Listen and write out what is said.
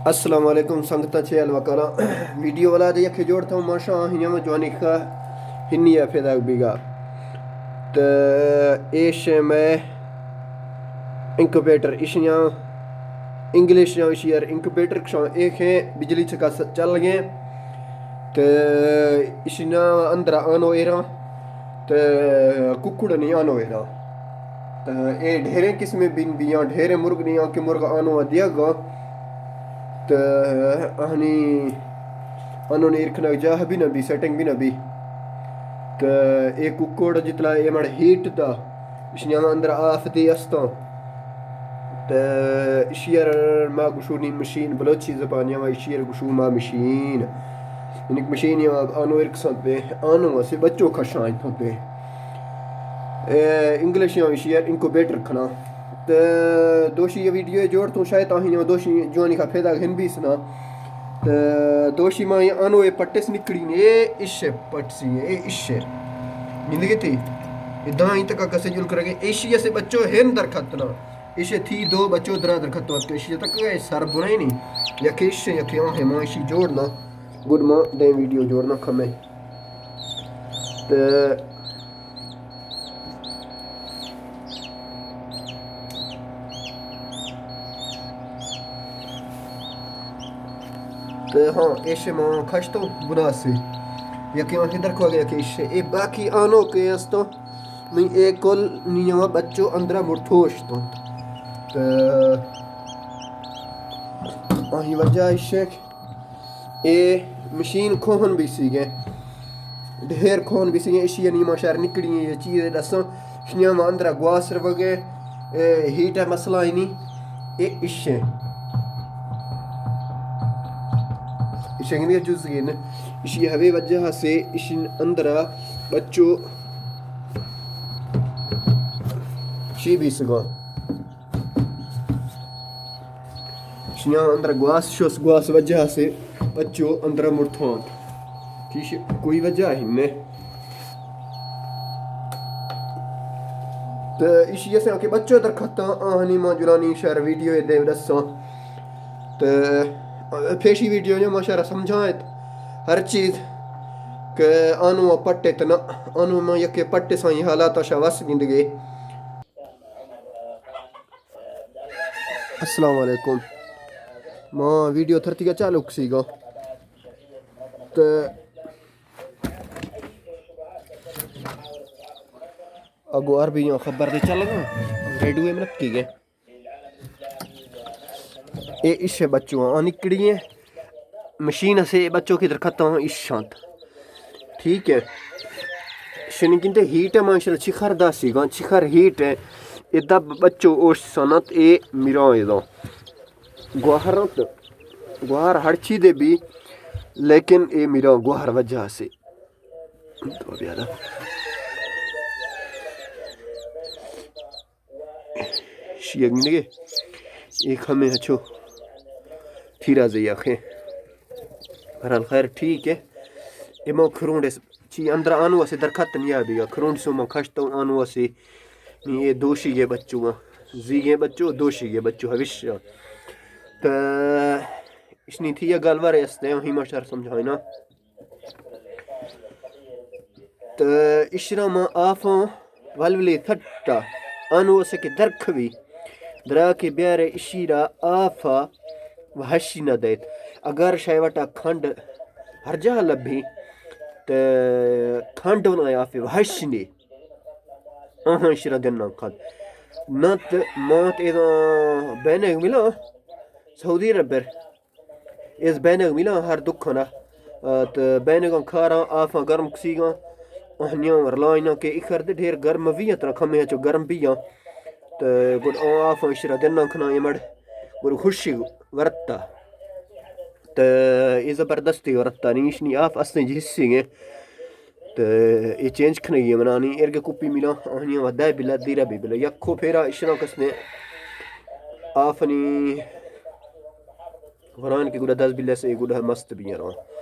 السلام علیکم سنگتا چیل وکالا ویڈیو والا دے یکھے جوڑتا ہوں ماشا ہنیا میں جوانی کا ہنیا فیداک بیگا تو ایش میں انکوبیٹر اشنیا انگلیش یا شیئر انکوبیٹر کشان ایک ہیں بجلی چکا چل گئے تو اشنا اندر آنو ایران تو ککڑ نہیں آنو ایران تو اے ڈھیرے قسمیں بین بیاں ڈھیرے مرغ نہیں آن کے مرغ آنو دیا گا تو آنی آنو نے ارکھنا جاہ بھی نبی سیٹنگ بھی نبی تو ایک ککڑ جتلا یہ مڑ heat the اشنیا another of the استا تو شیئر ما گشونی مشین بلوچی زبان یا شیئر گشو ما مشین انک مشین یا آنو ارکسان پہ آنو سے بچوں کا شائن تھا پہ انگلش یا شیئر انکوبیٹر کھنا تو دوشی یہ ویڈیو جوڑ تو شاید آہی دوشی جوانی کا پھیدا گھن بھی سنا تو دوشی ماں یہ آنو یہ پٹس نکڑی نے یہ اشے پٹ سی ہے یہ اشے مندگی تھی یہ دائیں تکا کسے جل کرے گے ایشیا سے بچوں ہن در خطنا ایشے تھی دو بچوں درا در خطنا تو ایشیا تک گئے سر بنائی نہیں یا کہ ایشے یا کہ آنہیں ماں ایشی جوڑنا گڈ ماں دیں ویڈیو جوڑنا کھمیں تو ہاں ایشے ماں کھشتو بنا سے یا کہ آنہیں در کھوا گیا کہ ایشے اے باقی آنو کے استو میں ایک کل نیوہ بچوں اندرہ مرتوشتو تو آہی وجہ ایشے اے مشین کھوہن بھی سی گئے ڈھیر کھوہن بھی سی گئے ایشی نیمہ شہر نکڑی ہیں یہ چیزیں دستوں اشنیا ماں اندرہ گواس رو گئے ہیٹ ہے مسئلہ ہی نہیں اے ایشے شنگنی جز گئے اسی ہوئے وجہ سے اشن اندرہ بچوں شی بھی سگا اشنیا اندرہ گواس شوس گواس وجہ سے بچوں اندرہ مرتھوان کیش کوئی وجہ ہی نہیں تو اسی یہ سے کہ بچوں در کھتا آہنی ماں جلانی شہر ویڈیو دے رسان تو پیشی ویڈیو نے ماشاءاللہ سمجھائیں ہر چیز کہ آنو پٹے تنا آنو میں یکے پٹے سائیں حالات شواس گند گئے السلام علیکم ماں ویڈیو تھرتی کا چالو کسی گا تو اگو عربی خبر دے چل گا ریڈیو امرت کی گئے اے اشے بچوں نکڑی ہیں مشین سے بچوں کی درکھتا ہوں اس شانت ٹھیک ہے شنکین تے ہیٹ ہے ماشاءاللہ چکھر دا سی گا چکھر ہیٹ ہے ادھا بچوں اوش سنت اے میران ادھا گوہر ہر چی دے بھی لیکن اے میران گوہر وجہ سے تو بیادہ شیئر گے ایک ہمیں اچھو تھیرا زی آخیں برحال خیر ٹھیک ہے اما کھرونڈے چی اندر آنو اسے درخت نہیں آبی گا کھرونڈ سو ما کھشتا ہوں آنو اسے یہ دوشی گے بچوں زیگے بچوں دوشی گے بچوں ہوشہ تو اشنی تھی یہ گل وارے استے ہیں ہی ماشار سمجھائیں نا تو اشرا ما آفاں والولی تھٹا آنو اسے کے درکھوی درا کے بیارے اشیرا آفا وحشی نہ دیت اگر شایوٹا کھنڈ ہر جہاں لبھی تو کھنڈ ہونا آفے وحشی نے آہاں اشیرا دینا کھنڈ نت موت ایدھا بینک ملا سعودی ربر اس بینک ملا ہر دکھ ہونا تو بینکاں کھارا آفا گرم کسی گا آہنیاں ورلائنا کے اکھر دے ڈھیر گرم بھی ہیں ترکھا میں چو گرم بھی ہیں تو گوڑ آفا اشیرا دینا کھنا یہ مڑ گوڑ خوشی ورطا تو یہ زبردستی ورطا نیشنی آف اسنے جیسی گئے تو یہ چینج کھنے گئے منانی ارگے کپی ملا آہنیاں ودائی بلا دیرہ بھی بلا یکھو پھیرا اشنا کسنے آفنی وران کی گوڑا 10 بلا سے گوڑا مست بھی رہا